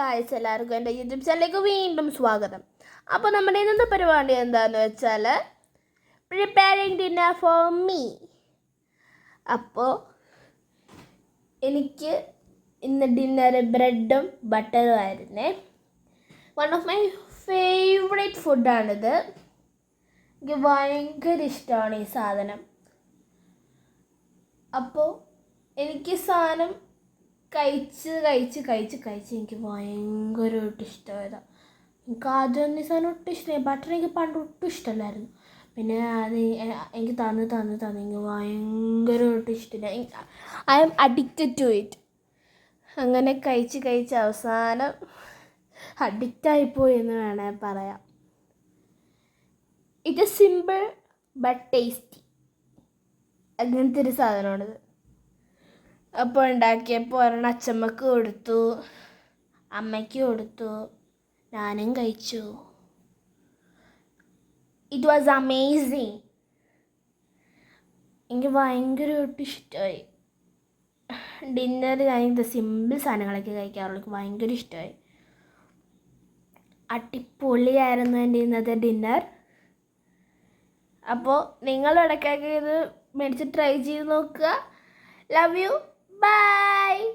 Guys, എല്ലാവർക്കും എൻ്റെ YouTube ചാനലിലേക്ക് വീണ്ടും സ്വാഗതം. അപ്പോൾ നമ്മുടെ ഇന്നത്തെ പരിപാടി എന്താണെന്ന് വെച്ചാൽ പ്രിപ്പയറിങ് ഡിന്നർ ഫോർ മീ. അപ്പോൾ എനിക്ക് ഇന്ന് ഡിന്നർ ബ്രെഡും ബട്ടറും ആയിരുന്നേ. വൺ ഓഫ് മൈ ഫേവറേറ്റ് ഫുഡാണിത്. എനിക്ക് ഭയങ്കര ഇഷ്ടമാണ് ഈ സാധനം. അപ്പോൾ എനിക്ക് സാധനം കഴിച്ച് എനിക്ക് ഭയങ്കരമായിട്ട് ഇഷ്ടമായതാണ്. എനിക്ക് ആദ്യം ഈ സാധനം ഒട്ടും ഇഷ്ടമായി. ബട്ടർ എനിക്ക് പണ്ട് ഒട്ടും ഇഷ്ടമല്ലായിരുന്നു. പിന്നെ അത് എനിക്ക് തന്ന് എനിക്ക് ഭയങ്കരമായിട്ട് ഇഷ്ടമില്ല. I am addicted to it. അങ്ങനെ കഴിച്ച് അവസാനം അഡിക്റ്റായിപ്പോയി എന്ന് വേണേൽ പറയാം. It is simple but tasty. അങ്ങനത്തെ ഒരു സാധനമാണിത്. അപ്പോൾ ഉണ്ടാക്കിയപ്പോൾ ഒരെണ്ണം അച്ചമ്മക്ക് കൊടുത്തു, അമ്മയ്ക്ക് കൊടുത്തു, ഞാനും കഴിച്ചു. It was amazing. എനിക്ക് ഭയങ്കരമായിട്ട് ഇഷ്ടമായി. ഡിന്നർ ഞാനിത് സിമ്പിൾ സാധനങ്ങളൊക്കെ കഴിക്കാറുള്ളൂ. എനിക്ക് ഭയങ്കര ഇഷ്ടമായി. അടിപൊളിയായിരുന്നു എൻ്റെ ഇന്നത്തെ ഡിന്നർ. അപ്പോൾ നിങ്ങളിടയ്ക്കൊക്കെ ഇത് മേടിച്ച് ട്രൈ ചെയ്ത് നോക്കുക. Love you. Bye.